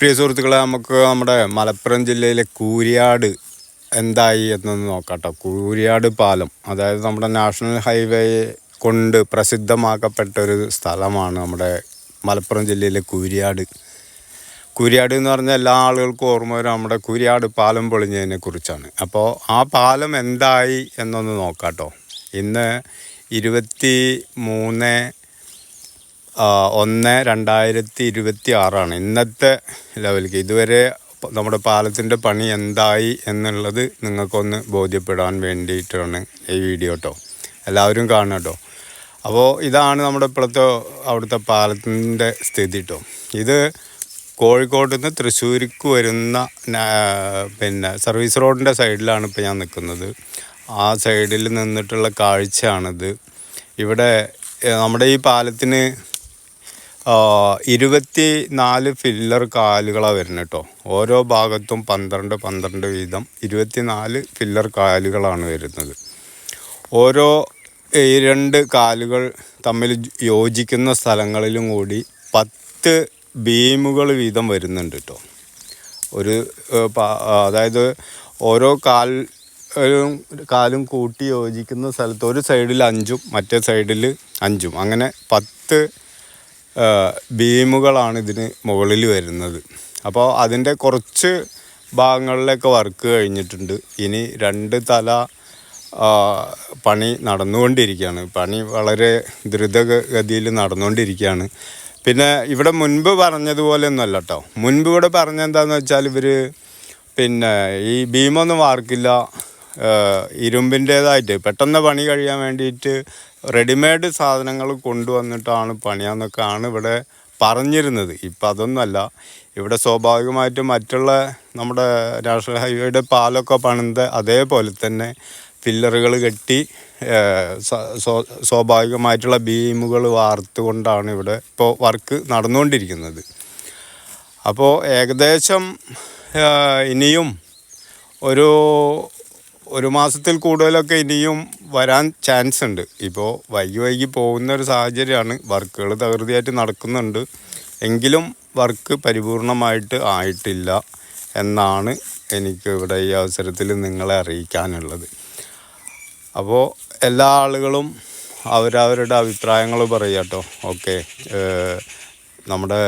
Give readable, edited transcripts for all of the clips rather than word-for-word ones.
പ്രിയ സുഹൃത്തുക്കളെ, നമുക്ക് നമ്മുടെ മലപ്പുറം ജില്ലയിലെ കൂരിയാട് എന്തായി എന്നൊന്ന് നോക്കാം കേട്ടോ. കൂരിയാട് പാലം, അതായത് നമ്മുടെ നാഷണൽ ഹൈവേ കൊണ്ട് പ്രസിദ്ധമാക്കപ്പെട്ട ഒരു സ്ഥലമാണ് നമ്മുടെ മലപ്പുറം ജില്ലയിലെ കൂരിയാട്. കൂരിയാട് എന്ന് പറഞ്ഞാൽ എല്ലാ ആളുകൾക്കും ഓർമ്മ വരും നമ്മുടെ കൂരിയാട് പാലം പൊളിഞ്ഞതിനെ കുറിച്ചാണ്. അപ്പോൾ ആ പാലം എന്തായി എന്നൊന്ന് നോക്കാം കേട്ടോ. ഇന്ന് 23/1/2026 ഇന്നത്തെ ലെവലിലേക്ക്. ഇതുവരെ നമ്മുടെ പാലത്തിൻ്റെ പണി എന്തായി എന്നുള്ളത് നിങ്ങൾക്കൊന്ന് ബോധ്യപ്പെടാൻ വേണ്ടിയിട്ടാണ് ഈ വീഡിയോ കേട്ടോ. എല്ലാവരും കാണണം കേട്ടോ. അപ്പോൾ ഇതാണ് നമ്മുടെ ഇപ്പോഴത്തെ അവിടുത്തെ പാലത്തിൻ്റെ സ്ഥിതി കേട്ടോ. ഇത് കോഴിക്കോട് നിന്ന് തൃശ്ശൂർക്ക് വരുന്ന സർവീസ് റോഡിൻ്റെ സൈഡിലാണ് ഇപ്പോൾ ഞാൻ നിൽക്കുന്നത്. ആ സൈഡിൽ നിന്നിട്ടുള്ള കാഴ്ചയാണിത്. ഇവിടെ നമ്മുടെ ഈ പാലത്തിന് 24 ഫില്ലർ കാലുകളാണ് വരുന്നത് കേട്ടോ. ഓരോ ഭാഗത്തും 12 വീതം 24 ഫില്ലർ കാലുകളാണ് വരുന്നത്. ഓരോ ഈ 2 കാലുകൾ തമ്മിൽ യോജിക്കുന്ന സ്ഥലങ്ങളിലും കൂടി 10 ബീമുകൾ വീതം വരുന്നുണ്ട് കേട്ടോ. അതായത് ഓരോ കാലും കൂട്ടി യോജിക്കുന്ന സ്ഥലത്ത് ഒരു സൈഡിൽ 5ഉം മറ്റേ സൈഡിൽ 5ഉം അങ്ങനെ 10 ബീമുകളാണ് ഇതിന് മുകളിൽ വരുന്നത്. അപ്പോൾ അതിൻ്റെ കുറച്ച് ഭാഗങ്ങളിലൊക്കെ വർക്ക് കഴിഞ്ഞിട്ടുണ്ട്. ഇനി 2 തല പണി നടന്നുകൊണ്ടിരിക്കുകയാണ്. പണി വളരെ ദ്രുതഗതിയിൽ നടന്നുകൊണ്ടിരിക്കുകയാണ്. പിന്നെ ഇവിടെ മുൻപ് പറഞ്ഞതുപോലെ ഒന്നുമല്ല കേട്ടോ. മുൻപ് ഇവിടെ പറഞ്ഞെന്താണെന്ന് വെച്ചാൽ ഇവർ ഈ ബീമൊന്നും വാർക്കില്ല, ഇരുമ്പിൻ്റേതായിട്ട് പെട്ടെന്ന് പണി കഴിയാൻ വേണ്ടിയിട്ട് റെഡിമെയ്ഡ് സാധനങ്ങൾ കൊണ്ടുവന്നിട്ടാണ് പണിയാന്നൊക്കെയാണ് ഇവിടെ പറഞ്ഞിരുന്നത്. ഇപ്പം അതൊന്നുമല്ല. ഇവിടെ സ്വാഭാവികമായിട്ടും മറ്റുള്ള നമ്മുടെ നാഷണൽ ഹൈവേയുടെ പാലമൊക്കെ പണിത് അതേപോലെ തന്നെ ഫില്ലറുകൾ കെട്ടി സ്വാഭാവികമായിട്ടുള്ള ബീമുകൾ വാർത്തുകൊണ്ടാണ് ഇവിടെ ഇപ്പോൾ വർക്ക് നടന്നുകൊണ്ടിരിക്കുന്നത്. അപ്പോൾ ഏകദേശം ഇനിയും ഒരു മാസത്തിൽ കൂടുതലൊക്കെ ഇനിയും വരാൻ ചാൻസ് ഉണ്ട്. ഇപ്പോൾ വൈകി പോകുന്നൊരു സാഹചര്യമാണ്. വർക്കുകൾ തകൃതിയായിട്ട് നടക്കുന്നുണ്ട്, എങ്കിലും വർക്ക് പരിപൂർണമായിട്ട് ആയിട്ടില്ല എന്നാണ് എനിക്ക് ഇവിടെ ഈ അവസരത്തിൽ നിങ്ങളെ അറിയിക്കാനുള്ളത്. അപ്പോൾ എല്ലാ ആളുകളും അവരവരുടെ അഭിപ്രായങ്ങൾ പറയുക കേട്ടോ. ഓക്കെ, നമ്മുടെ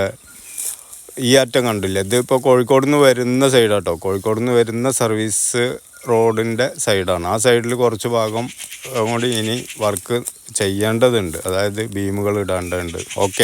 ഈ അറ്റം കണ്ടില്ലേ, ഇതിപ്പോൾ കോഴിക്കോട് നിന്ന് വരുന്ന സൈഡാണ് കേട്ടോ. കോഴിക്കോട് നിന്ന് വരുന്ന സർവീസ് റോഡിൻ്റെ സൈഡാണ്. ആ സൈഡിൽ കുറച്ച് ഭാഗം കൂടി ഇനി വർക്ക് ചെയ്യേണ്ടതുണ്ട്, അതായത് ബീമുകൾ ഇടേണ്ടതുണ്ട്. ഓക്കെ.